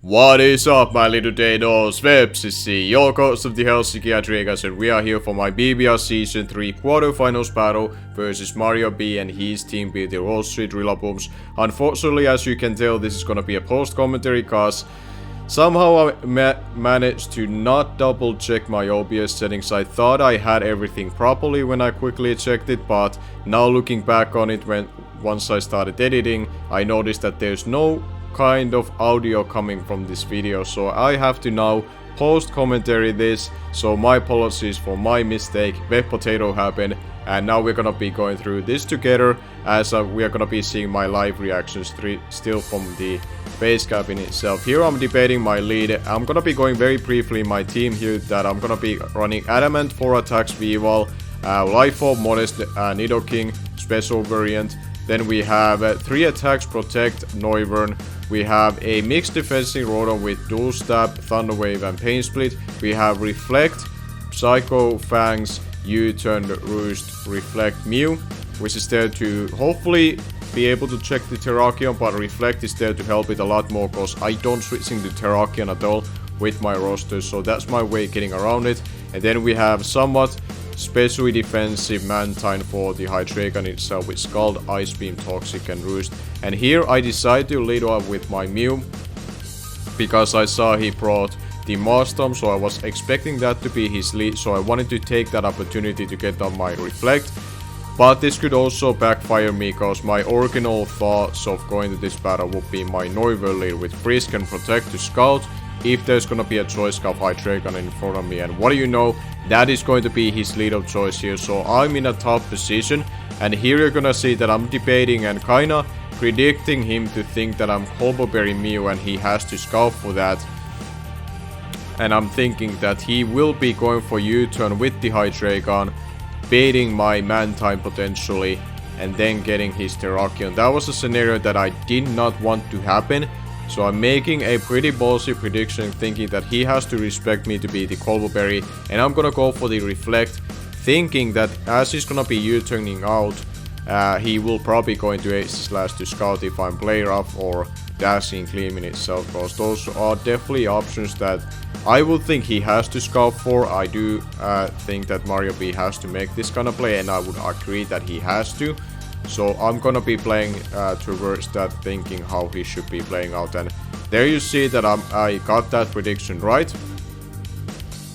What is up, my little Deinos? Vepsis, your host of the Helsinki Hydreigons, and we are here for my BBR Season 3 quarterfinals battle versus Mario B and his team beat the Rolle Street Rillabooms. Unfortunately, as you can tell, this is gonna be a post-commentary cause somehow I managed to not double check my OBS settings. I thought I had everything properly when I quickly checked it, but now looking back on it, once I started editing, I noticed that there's no kind of audio coming from this video, so I have to now post commentary this. So my apologies for my mistake. Web potato happened, and now we're gonna be going through this together, as we are gonna be seeing my live reactions still from the base cabin itself. Here I'm debating my lead. I'm gonna be going very briefly my team here, that I'm gonna be running Adamant 4 attacks V-Wall, Life Orb, Modest, Nidoking special variant. Then we have 3 attacks Protect, Noivern. We have a mixed defensive Rotom with Dual Stab, Thunder Wave and Pain Split. We have Reflect, Psycho, Fangs, U-Turn, Roost, Reflect, Mew, which is there to hopefully be able to check the Terrakion, but Reflect is there to help it a lot more, because I don't switching to Terrakion at all with my roster, so that's my way getting around it. And then we have somewhat specially defensive Mantine for the Hydreigon itself, with Scald, Ice Beam, Toxic and Roost. And here I decided to lead off with my Mew, because I saw he brought the Marstorm, so I was expecting that to be his lead, so I wanted to take that opportunity to get on my Reflect. But this could also backfire me, because my original thoughts of going to this battle would be my Noivern lead with Frisk and Protect to Scout, if there's gonna be a choice of Hydreigon in front of me. And what do you know, that is going to be his lead of choice here, so I'm in a tough position. And here you're gonna see that I'm debating and kinda predicting him to think that I'm Colberberry Mew, and he has to scout for that. And I'm thinking that he will be going for U-turn with the Hydreigon, baiting my Mantine potentially, and then getting his Terrakion. That was a scenario that I did not want to happen. So I'm making a pretty ballsy prediction, thinking that he has to respect me to be the Colberberry, and I'm gonna go for the Reflect, thinking that as he's gonna be U-turning out, he will probably go into H-Slash to Scout if I'm Play Rough or Dashing Gleam in itself, because those are definitely options that I would think he has to scout for. I do think that Mario B has to make this kind of play, and I would agree that he has to. So I'm gonna be playing towards that, thinking how he should be playing out. And there you see that I got that prediction right.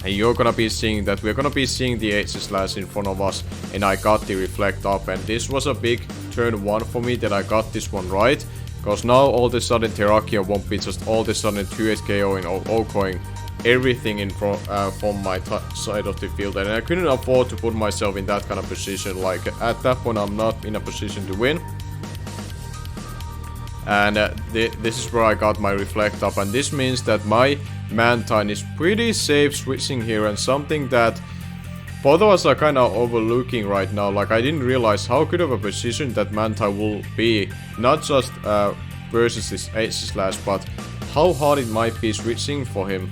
And you're gonna be seeing that we're gonna be seeing the H-Slash in front of us, and I got the Reflect up. And this was a big turn 1 for me, that I got this one right. Because now all of a sudden Terrakion won't be just all of a sudden 2-hit KOing or OHKOing everything in front from my side of the field, and I couldn't afford to put myself in that kind of position. Like at that point I'm not in a position to win, and this is where I got my Reflect up. And this means that my Mantine is pretty safe switching here, and something that both of us are kind of overlooking right now. Like, I didn't realize how good of a position that Mantine will be, not just versus this H-Slash, but how hard it might be switching for him.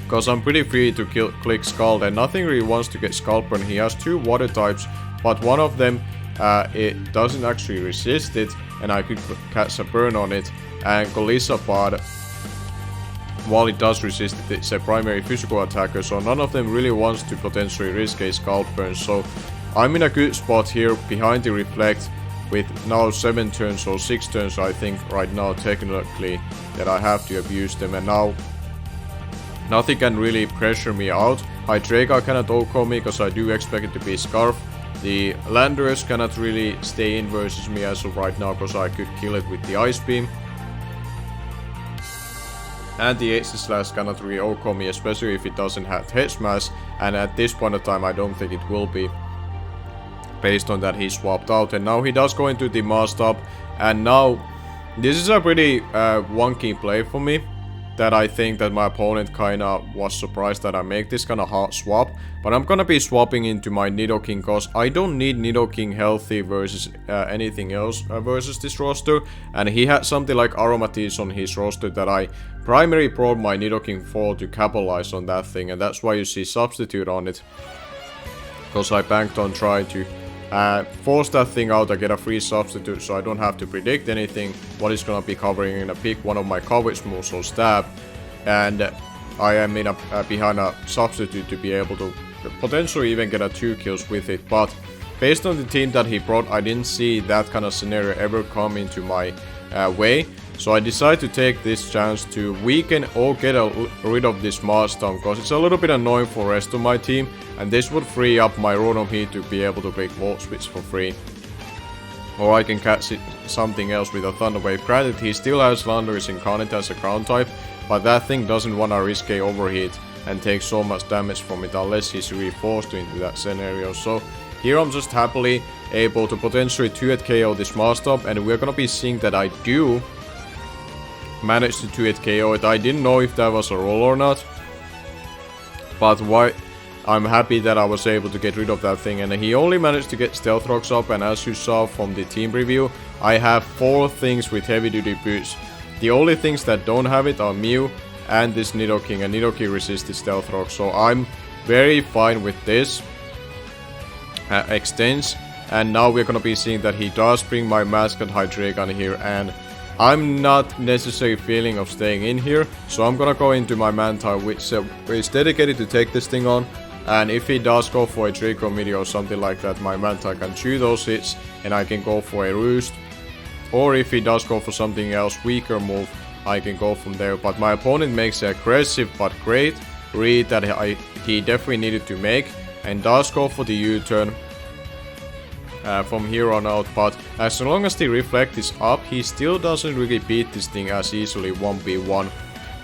Because I'm pretty free to click Scald, and nothing really wants to get Scald burn. He has 2 water types, but one of them it doesn't actually resist it, and I could catch a burn on it. And Golisopod, while it does resist it, it's a primary physical attacker, so none of them really wants to potentially risk a Scald burn. So I'm in a good spot here behind the Reflect, with now 7 turns or 6 turns I think right now technically, that I have to abuse them. And now nothing can really pressure me out. Hydreigon cannot OHKO me, because I do expect it to be Scarf. The Landorus cannot really stay in versus me as of right now, because I could kill it with the Ice Beam. And the H-Slash cannot really OHKO me, especially if it doesn't have Head Smash. And at this point of time I don't think it will be, based on that he swapped out. And now he does go into the Marstorm, and now this is a pretty wonky play for me, that I think that my opponent kinda was surprised that I make this kinda hard swap. But I'm gonna be swapping into my Nidoking, because I don't need Nidoking healthy versus anything else versus this roster. And he had something like Aromatisse on his roster that I primarily brought my Nidoking for to capitalize on that thing. And that's why you see Substitute on it, because I banked on trying to force that thing out, I get a free substitute, so I don't have to predict anything what is gonna be covering in a pick one of my coverage moves or stab, and I am in behind a substitute to be able to potentially even get a 2 kills with it. But based on the team that he brought, I didn't see that kind of scenario ever come into my way. So I decided to take this chance to weaken or get rid of this milestone, because it's a little bit annoying for the rest of my team, and this would free up my Rotom Heat to be able to click Volt Switch for free. Or I can catch something else with a Thunder Wave. Granted, he still has Landorus Incarnate as a ground type, but that thing doesn't want to risk a overheat and take so much damage from it unless he's really forced into that scenario. So here I'm just happily able to potentially 2-hit KO this milestone, and we're gonna be seeing that I do manage to 2-hit KO it. I didn't know if that was a roll or not, but I'm happy that I was able to get rid of that thing. And he only managed to get Stealth Rocks up, and as you saw from the team review, I have 4 things with heavy duty boots. The only things that don't have it are Mew and this Nidoking, and Nidoking resisted Stealth Rock, so I'm very fine with this extends. And now we're gonna be seeing that he does bring my mascot Hydreigon here, and I'm not necessarily feeling of staying in here, so I'm gonna go into my Mantile, which is dedicated to take this thing on. And if he does go for a Draco Meteor or something like that, my Mantile can chew those hits and I can go for a Roost. Or if he does go for something else, weaker move, I can go from there. But my opponent makes an aggressive but great read that he definitely needed to make, and does go for the U-turn from here on out. But as long as the reflect is up, he still doesn't really beat this thing as easily 1v1.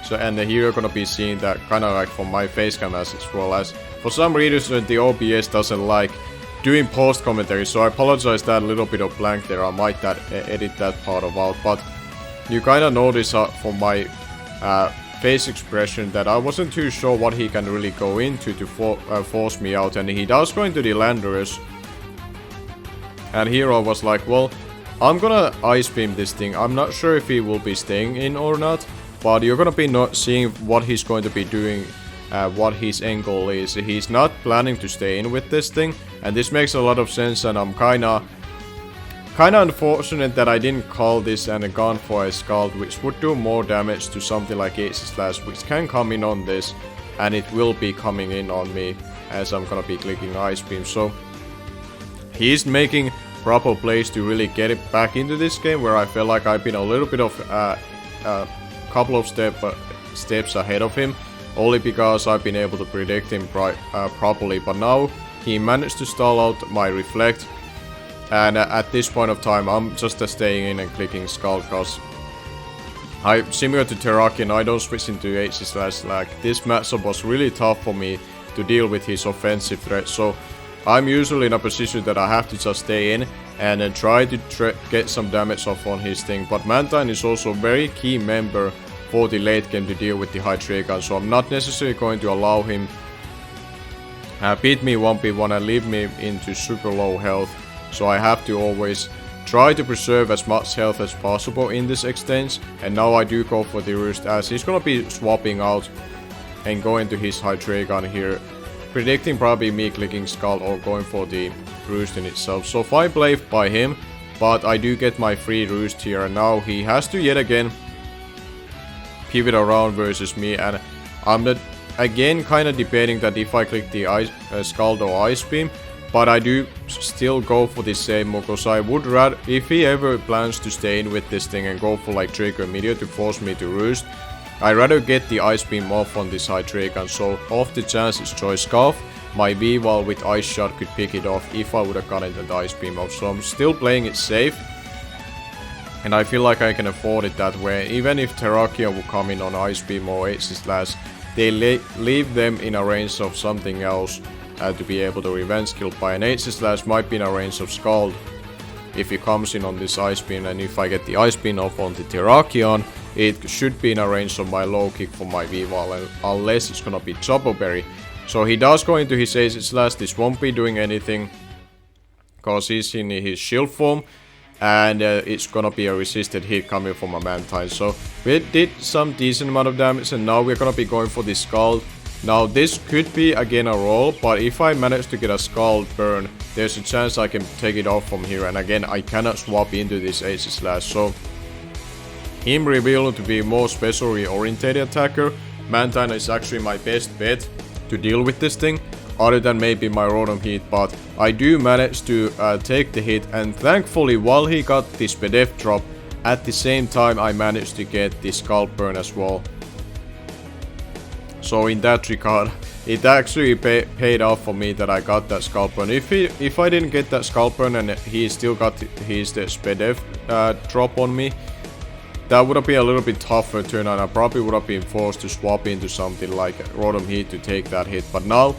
So, and here you're gonna be seeing that kind of like from my facecam as well, as for some reason the OBS doesn't like doing post commentary, so I apologize that a little bit of blank there. I might edit that part out, but you kind of notice from my face expression that I wasn't too sure what he can really go into to force me out, and he does go into the Landorus. And here I was like, well, I'm gonna Ice Beam this thing. I'm not sure if he will be staying in or not, but you're gonna be not seeing what he's going to be doing, what his end goal is. He's not planning to stay in with this thing, and this makes a lot of sense, and I'm kinda unfortunate that I didn't call this and gone for a Scald, which would do more damage to something like Ace Slash, which can come in on this, and it will be coming in on me as I'm gonna be clicking Ice Beam. So he's making proper plays to really get it back into this game, where I feel like I've been a little bit of couple of steps ahead of him, only because I've been able to predict him properly. But now he managed to stall out my Reflect, and at this point of time I'm just staying in and clicking Scald, because similar to Terrakion, I don't switch into H slash. Like, this matchup was really tough for me to deal with his offensive threat, so I'm usually in a position that I have to just stay in and then try to get some damage off on his thing. But Mantine is also a very key member for the late game to deal with the Hydreigon, so I'm not necessarily going to allow him beat me 1v1 and leave me into super low health. So I have to always try to preserve as much health as possible in this exchange. And now I do go for the Roost, as he's gonna be swapping out and going to his Hydreigon here, predicting probably me clicking Skull or going for the Roost in itself. So fine play by him, but I do get my free Roost here, and now he has to yet again pivot around versus me, and I'm again kind of debating that if I click the Scald or Ice Beam, but I do still go for the same move, because I would rather, if he ever plans to stay in with this thing and go for like Draco Meteor to force me to Roost, I'd rather get the Ice Beam off on this Hydreigon. So off the chance it's Choice Scarf, my V-Wall with Ice Shot could pick it off if I would have gotten the Ice Beam off. So I'm still playing it safe, and I feel like I can afford it that way. Even if Terrakion will come in on Ice Beam or Ace Slash, they leave them in a range of something else to be able to revenge kill by an Ace Slash. Might be in a range of Scald if he comes in on this Ice Beam, and if I get the Ice Beam off on the Terrakion, it should be in a range of my low kick for my V-Wall, unless it's gonna be Chopo Berry. So he does go into his Ace Slash. This won't be doing anything, because he's in his shield form, and it's gonna be a resisted hit coming from a Mantine. So we did some decent amount of damage, and now we're gonna be going for the Scald Now this could be again a roll, but if I manage to get a Scald Burn, there's a chance I can take it off from here, and again I cannot swap into this Ace Slash, so him revealing to be more specially oriented attacker, Mantine is actually my best bet to deal with this thing, other than maybe my Rotom Heat, but I do manage to take the hit, and thankfully while he got this Pedef drop, at the same time I managed to get the Scald Burn as well. So in that regard, it actually paid off for me that I got that Scald Burn. If I didn't get that Scald Burn and he still got his Pedef drop on me, that would have been a little bit tougher turn, and I probably would have been forced to swap into something like Rotom Heat to take that hit. But now,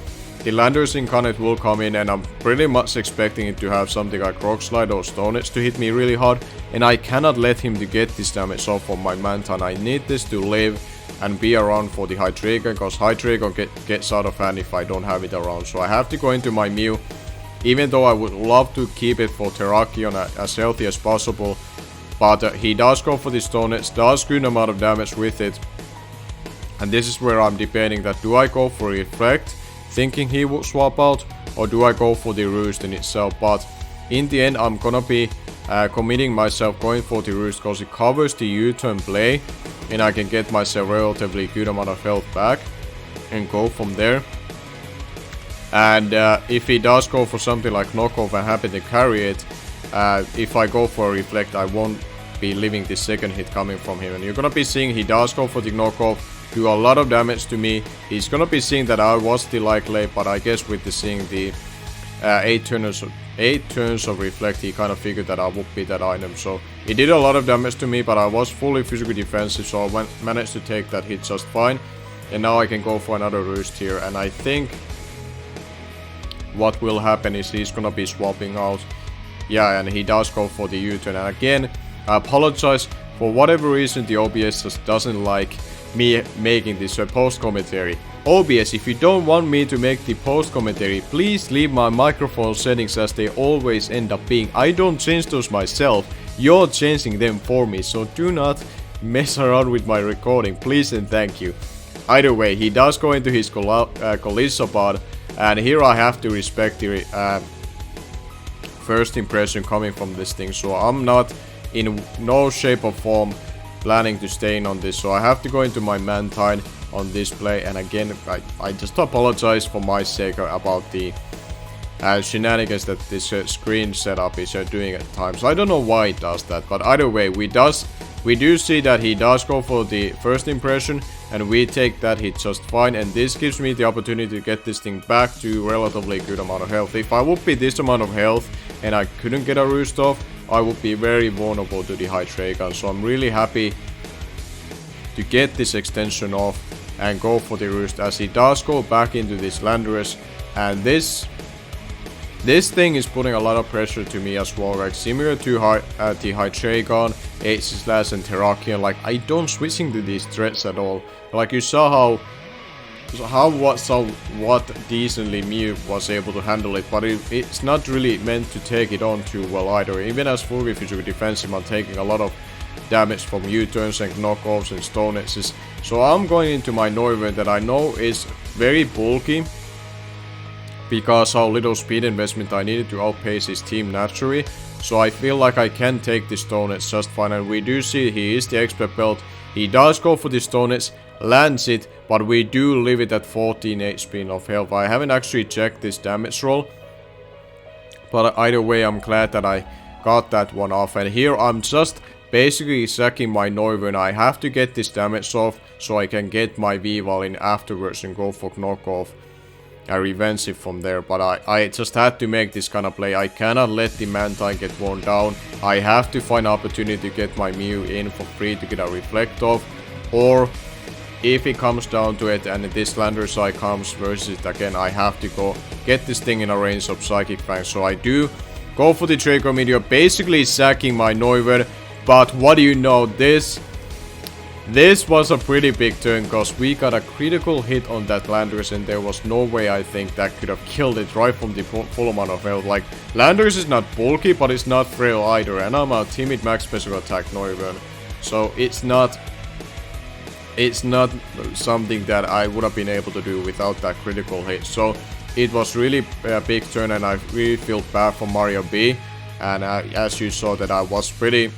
the Landorus Incarnate will come in, and I'm pretty much expecting it to have something like Rock Slide or Stone Edge to hit me really hard, and I cannot let him to get this damage off on my Mantine. I need this to live and be around for the Hydreigon, because Hydreigon gets out of hand if I don't have it around. So I have to go into my Mew, even though I would love to keep it for Terrakion as healthy as possible. But he does go for the Stone Edge, does good amount of damage with it. And this is where I'm debating that, do I go for Reflect, thinking he would swap out, or do I go for the Roost in itself? But in the end I'm gonna be committing myself going for the Roost, because it covers the U-turn play, and I can get myself relatively good amount of health back and go from there. And if he does go for something like Knockoff and happen to carry it, if I go for a Reflect, I won't be leaving the second hit coming from him. And you're gonna be seeing he does go for the Knockoff, do a lot of damage to me. He's gonna be seeing that I was the like late, but I guess with the seeing the 8 turns of Reflect, he kind of figured that I would be that item. So he did a lot of damage to me, but I was fully physically defensive, so I managed to take that hit just fine. And now I can go for another Roost here, and I think what will happen is he's gonna be swapping out. Yeah, and he does go for the U-turn. And again, I apologize, for whatever reason the OBS just doesn't like me making this post commentary. OBS, if you don't want me to make the post commentary, please leave my microphone settings as they always end up being. I don't change those myself, you're changing them for me, so do not mess around with my recording, please and thank you. Either way, he does go into his Collissopod, and here I have to respect the first impression coming from this thing, so I'm not in no shape or form planning to stay in on this, so I have to go into my Mantine on this play. And again, I just apologize for my sake about the shenanigans that this screen setup is doing at times. I don't know why it does that, but either way, we do see that he does go for the first impression, and we take that hit just fine, and this gives me the opportunity to get this thing back to relatively good amount of health. If I would be this amount of health and I couldn't get a Roost off, I would be very vulnerable to the Hydreigon, so I'm really happy to get this extension off and go for the Roost, as he does go back into this Landorus, and this thing is putting a lot of pressure to me as well, like similar to the Hydreigon, Ace Slash and Terrakion. Like, I don't switch into these threats at all. Like, you saw what decently Mew was able to handle it, but it's not really meant to take it on too well either. Even as fully physical defensive, I'm taking a lot of damage from U-turns and knockoffs and Stone Edges. So I'm going into my Noivern that I know is very bulky, because how little speed investment I needed to outpace his team naturally. So I feel like I can take the Stone Edge just fine, and we do see he is the expert belt. He does go for the Stone Edge, lands it, but we do leave it at 14 HP of health. I haven't actually checked this damage roll, but either way I'm glad that I got that one off. And here I'm just basically sacking my Noivern. I have to get this damage off so I can get my V-Val in afterwards and go for knockoff. I revenge it from there, but I just had to make this kind of play. I cannot let the Mantine get worn down. I have to find an opportunity to get my Mew in for free to get a Reflect off, or if it comes down to it and this Landorus side comes versus it again, I have to go get this thing in a range of Psychic Fang. So I do go for the Draco Meteor, basically sacking my Noivern, but what do you know, this was a pretty big turn, because we got a critical hit on that Landorus, and there was no way I think that could have killed it right from the full amount of health. Like, Landorus is not bulky, but it's not frail either, and I'm a timid max special attack Noivern, so it's not it's not something that I would have been able to do without that critical hit. So it was really a big turn, and I really feel bad for Mario B. And as you saw, that I was pretty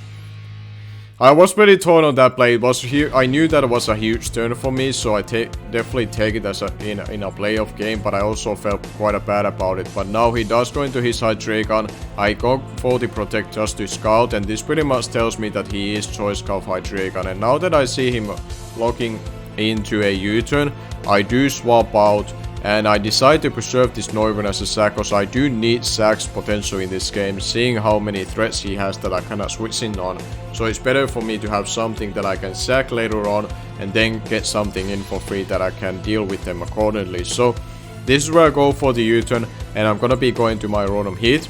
torn on that play. It was here. I knew that it was a huge turn for me, so I definitely take it as in a playoff game. But I also felt quite bad about it. But now he does go into his Hydreigon. I go for the protect just to scout, and this pretty much tells me that he is choice scout Hydreigon. And now that I see him locking into a U-turn, I do swap out. And I decide to preserve this Noivern as a sack, because I do need sack's potential in this game, seeing how many threats he has that I cannot switch in on. So it's better for me to have something that I can sack later on, and then get something in for free that I can deal with them accordingly. So this is where I go for the U-turn, and I'm gonna be going to my Rotom Heat.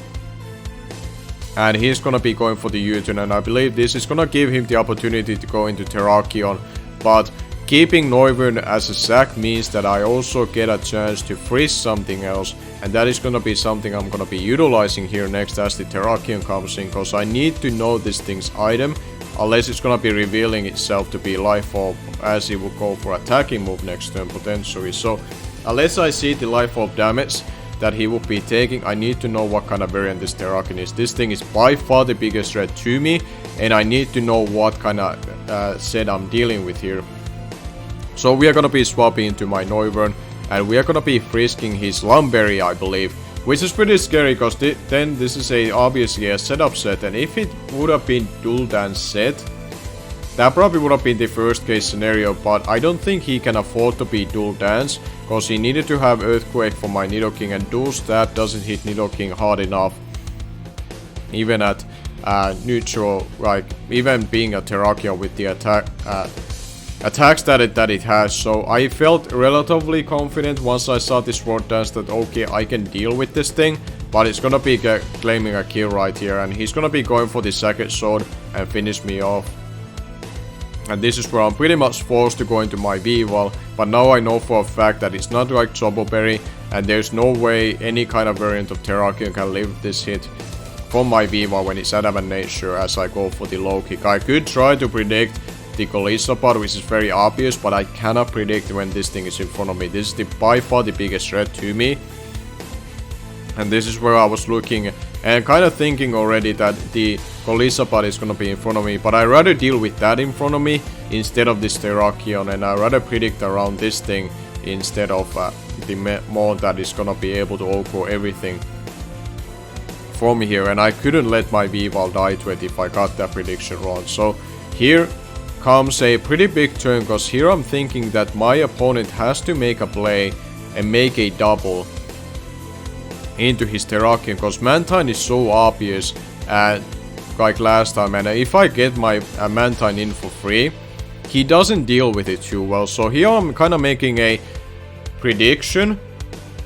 And he's gonna be going for the U-turn, and I believe this is gonna give him the opportunity to go into Terrakion. But keeping Noivern as a sack means that I also get a chance to freeze something else, and that is gonna be something I'm gonna be utilizing here next as the Terrakion comes in, because I need to know this thing's item, unless it's gonna be revealing itself to be Life Orb, as it will go for attacking move next turn potentially. So unless I see the Life Orb damage that he will be taking, I need to know what kind of variant this Terrakion is. This thing is by far the biggest threat to me, and I need to know what kind of set I'm dealing with here. So we are gonna be swapping into my Noivern, and we are gonna be frisking his Lumberry, I believe, which is pretty scary, because then this is obviously a setup set, and if it would have been Dual Dance set, that probably would have been the first case scenario. But I don't think he can afford to be Dual Dance, because he needed to have Earthquake for my Nidoking, and Dual Stab doesn't hit Nidoking hard enough, even at neutral, like even being a Terrakion with the attacks that it has. So I felt relatively confident once I saw this Sword Dance that okay, I can deal with this thing, but it's gonna be claiming a kill right here, and he's gonna be going for the second sword and finish me off. And this is where I'm pretty much forced to go into my V-Wall, but now I know for a fact that it's not like Chobo Berry, and there's no way any kind of variant of Terrakion can live this hit from my V-Wall when it's Adamant Nature as I go for the low kick. I could try to predict the Golisopod, which is very obvious, but I cannot predict when this thing is in front of me. This is by far the biggest threat to me, and this is where I was looking and kind of thinking already that the Golisopod is gonna be in front of me, but I rather deal with that in front of me instead of this Terrakion, and I rather predict around this thing instead of the mod that is gonna be able to OHKO everything from here. And I couldn't let my V-Ball die to it if I got that prediction wrong. So here comes a pretty big turn, because here I'm thinking that my opponent has to make a play and make a double into his Terrakion, because Mantine is so obvious like last time, and if I get my Mantine in for free, he doesn't deal with it too well. So here I'm kind of making a prediction,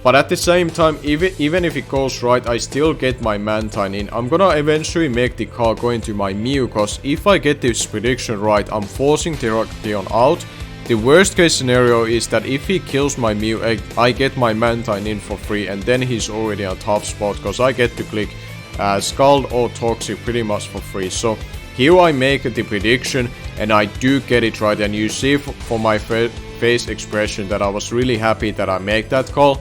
but at the same time, even if it goes right, I still get my Mantine in. I'm gonna eventually make the call going to my Mew, because if I get this prediction right, I'm forcing Terrakion out. The worst case scenario is that if he kills my Mew, I get my Mantine in for free, and then he's already on top spot, because I get to click Scald or Toxic pretty much for free. So here I make the prediction, and I do get it right, and you see for my face expression that I was really happy that I make that call.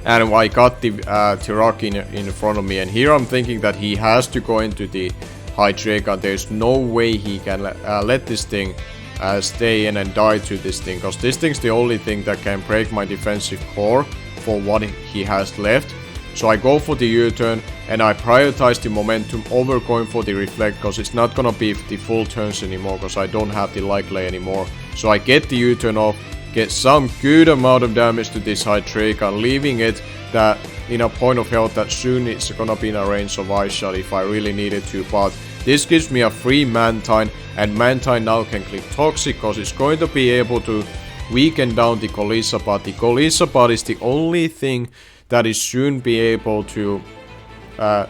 And I got the Terrakion in front of me, and here I'm thinking that he has to go into the Hydreigon. There's no way he can let this thing stay in and die to this thing, because this thing's the only thing that can break my defensive core for what he has left. So I go for the U-turn, and I prioritize the momentum over going for the reflect, because it's not gonna be the full turns anymore, because I don't have the light lay anymore. So I get the U-turn off, get some good amount of damage to this Hydreigon, leaving it that in a point of health that soon it's gonna be in a range of Ice Shot if I really needed to. But this gives me a free Mantine, and Mantine now can click Toxic, because it's going to be able to weaken down the Golisopod. The Golisopod is the only thing that is soon be able to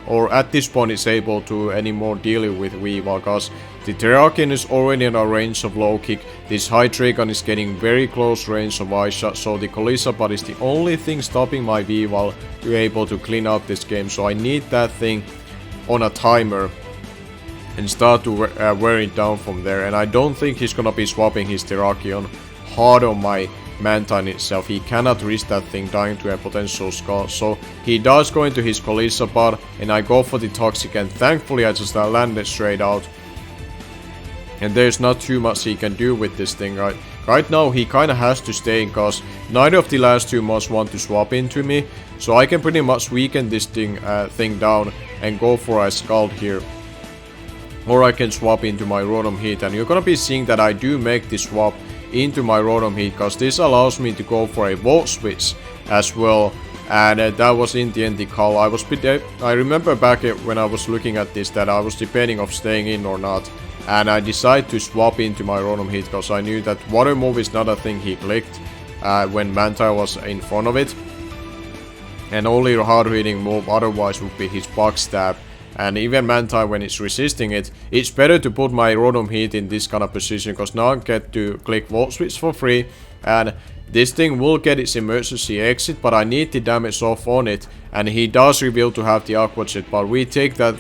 or at this point is able to anymore deal with Weavile, because the Terrakion is already in a range of low kick. This Hydreigon is getting very close range of Ice Shot, so the Golisopod is the only thing stopping my Weavile to be able to clean out this game. So I need that thing on a timer, and start to wear it down from there. And I don't think he's gonna be swapping his Terrakion hard on my Mantine itself. He cannot risk that thing dying to a potential skull. So he does go into his Golisopod, and I go for the Toxic, and thankfully I just landed straight out. And there's not too much he can do with this thing, right? Right now he kinda has to stay, cause neither of the last two mons want to swap into me. So I can pretty much weaken this thing down and go for a Scald here. Or I can swap into my Rotom Heat, and you're gonna be seeing that I do make this swap into my Rotom Heat, because this allows me to go for a Volt Switch as well. And that was in the end the call. I remember back when I was looking at this that I was debating of staying in or not. And I decided to swap into my Rotom Heat, because I knew that Water Move is not a thing he clicked when Mantine was in front of it. And only a hard hitting move otherwise would be his Bug Stab. And even Mantine, when it's resisting it, it's better to put my Rotom Heat in this kind of position, because now I get to click Volt Switch for free. And this thing will get its emergency exit, but I need the damage off on it. And he does reveal to have the Aqua Jet, but we take that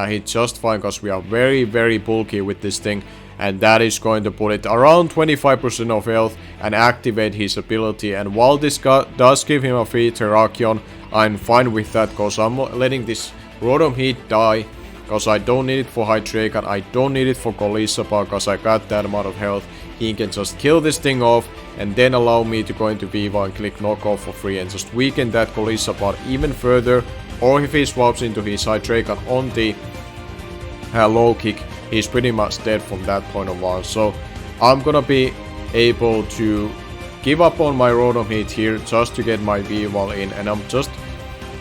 hit just fine, because we are very, very bulky with this thing. And that is going to put it around 25% of health and activate his ability. And while this does give him a free Terrakion, I'm fine with that, because I'm letting this Rotom Heat die, because I don't need it for Hydreigon, I don't need it for Golisopod, because I got that amount of health. He can just kill this thing off and then allow me to go into Viva and click Knockoff for free and just weaken that Golisopod even further. Or if he swaps into his Hydreigon on the low kick, he's pretty much dead from that point on. So I'm gonna be able to give up on my Rotom Heat here just to get my V-Wall in, and I'm just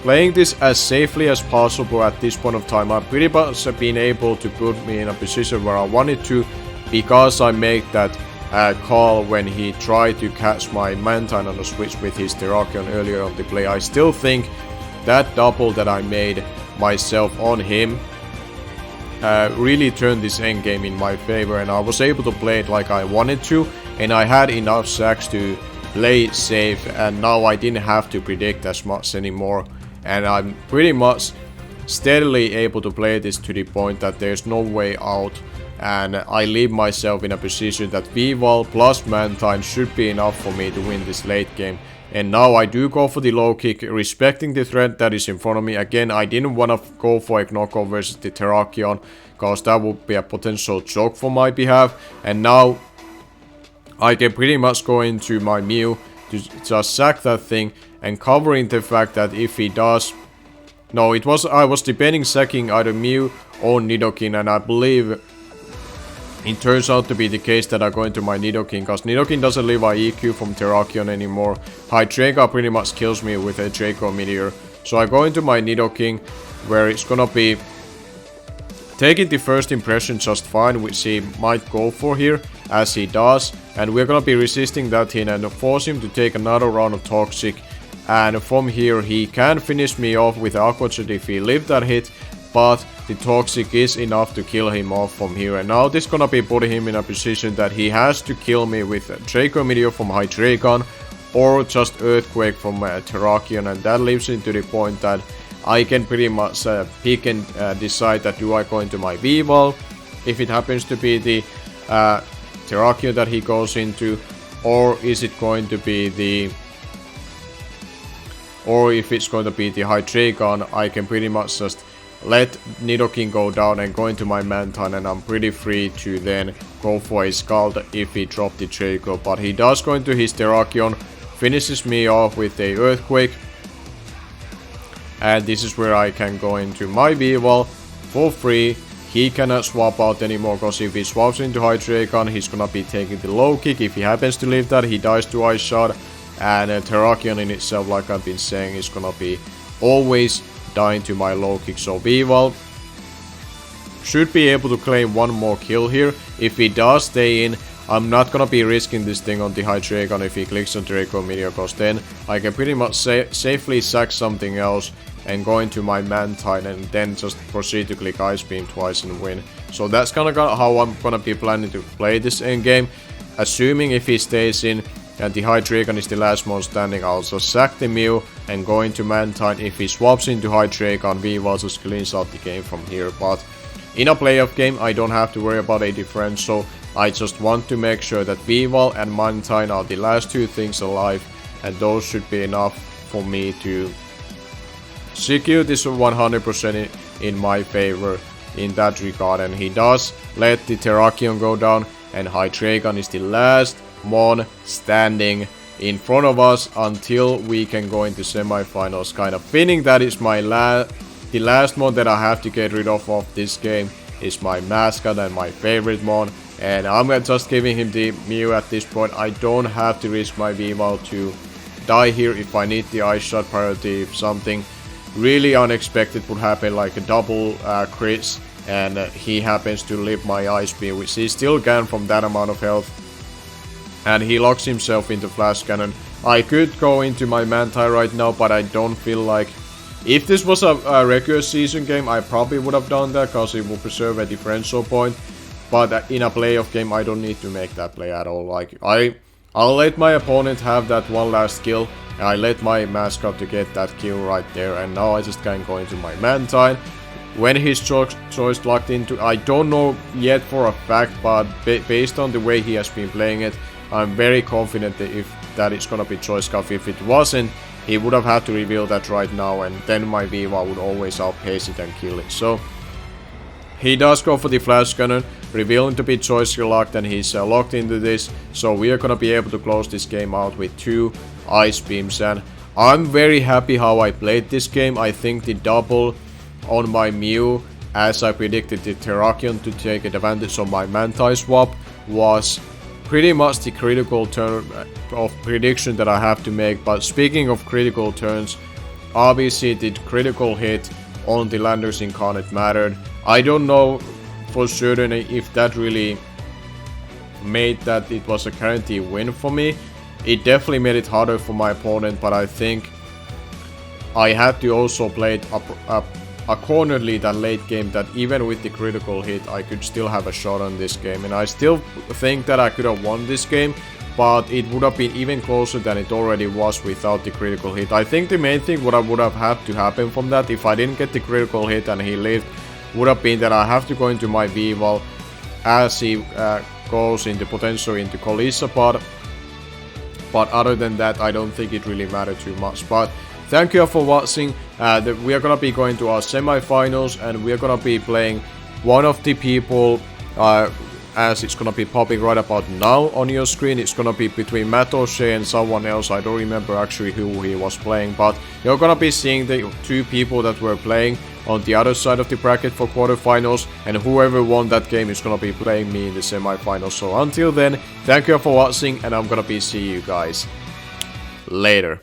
playing this as safely as possible at this point of time. I've pretty much been able to put me in a position where I wanted to, because I made that call when he tried to catch my Mantine on the switch with his Terrakion earlier on the play. I still think that double that I made myself on him really turned this endgame in my favor, and I was able to play it like I wanted to, and I had enough sacks to play it safe, and now I didn't have to predict as much anymore. And I'm pretty much steadily able to play this to the point that there's no way out. And I leave myself in a position that V-Wall plus Mantine should be enough for me to win this late game. And now I do go for the low kick, respecting the threat that is in front of me. Again, I didn't want to go for a knockoff versus the Terrakion, because that would be a potential choke for my behalf. And now I can pretty much go into my Mew to just sack that thing, and covering the fact that if he does... No, I was debating sacking either Mew or Nidoking, and I believe it turns out to be the case that I go into my Nidoking, because Nidoking doesn't leave a EQ from Terrakion anymore. Hydreigon pretty much kills me with a Draco Meteor. So I go into my Nidoking, where it's gonna be taking the first impression just fine, which he might go for here, as he does. And we're gonna be resisting that hit and force him to take another round of Toxic. And from here he can finish me off with Aqua Jet if he lived that hit, but the Toxic is enough to kill him off from here. And now this is gonna be putting him in a position that he has to kill me with Draco Meteor from Hydreigon, or just Earthquake from Terrakion, and that leaves it to the point that I can pretty much pick and decide that do I go into my V-Wall, if it happens to be the Terrakion that he goes into, or is it going to be the... Or if it's going to be the Hydreigon, I can pretty much just let Nidoking go down and go into my Mantine, and I'm pretty free to then go for a Scald if he dropped the Draco. But he does go into his Terrakion, finishes me off with a Earthquake. And this is where I can go into my V-Wall for free. He cannot swap out anymore, because if he swaps into Hydreigon, he's gonna be taking the low kick. If he happens to leave that, he dies to Ice Shot. And Terrakion in itself, like I've been saying, is gonna be always dying to my low kick. So V-Wall should be able to claim one more kill here. If he does stay in, I'm not gonna be risking this thing on the Hydreigon if he clicks on Draco Meteor, because then I can pretty much safely sack something else and go into my Mantine and then just proceed to click Ice Beam twice and win. So that's kinda how I'm gonna be planning to play this endgame. Assuming if he stays in and the Hydreigon is the last mon standing, I'll just sack the Mew and go into Mantine. If he swaps into Hydreigon, V-Wall just cleans out the game from here. But in a playoff game I don't have to worry about a difference, so I just want to make sure that Vival and Mantine are the last two things alive, and those should be enough for me to secure this 100% in my favor in that regard. And he does let the Terrakion go down, and Hydreigon is the last mon standing in front of us until we can go into semifinals. Kind of feeling that is my the last mon that I have to get rid of this game is my mascot and my favorite mon, and I'm just giving him the Mew at this point. I don't have to risk my Vival to die here if I need the Ice Shot priority. If something really unexpected would happen, like a double crit, and he happens to live my Ice Beam, which he still can from that amount of health, and he locks himself into Flash Cannon. I could go into my Mantine right now, but I don't feel like... If this was a regular season game, I probably would have done that, because it will preserve a differential point. But in a playoff game, I don't need to make that play at all. Like, I'll let my opponent have that one last kill, and I let my mascot to get that kill right there, and now I just can go into my Mantine. When his choice locked into, I don't know yet for a fact, but based on the way he has been playing it, I'm very confident that it's gonna be choice scuff. If it wasn't, he would have had to reveal that right now, and then my Viva would always outpace it and kill it. So he does go for the Flash Cannon, revealing to be choice locked, and he's locked into this. So we are gonna be able to close this game out with 2 Ice Beams, and I'm very happy how I played this game. I think the double on my Mew, as I predicted the Terrakion to take advantage of my Mantine swap, was pretty much the critical turn of prediction that I have to make. But speaking of critical turns, obviously the critical hit on the Landers Incarnate mattered. I don't know for certain if that really made that it was a guaranteed win for me. It definitely made it harder for my opponent, but I think I had to also play it accordingly that late game, that even with the critical hit I could still have a shot on this game, and I still think that I could have won this game, but it would have been even closer than it already was without the critical hit. I think the main thing what would have had to happen from that, if I didn't get the critical hit and he lived, would have been that I have to go into my Vival as he goes into potentially into Colisapod. But other than that, I don't think it really mattered too much. But thank you all for watching. We are gonna be going to our semi-finals, and we are gonna be playing one of the people, as it's gonna be popping right about now on your screen. It's gonna be between Matt O'Shea and someone else. I don't remember actually who he was playing, but you're gonna be seeing the 2 people that were playing on the other side of the bracket for quarterfinals, and whoever won that game is gonna be playing me in the semi-finals. So until then, thank you all for watching, and I'm gonna be seeing you guys later.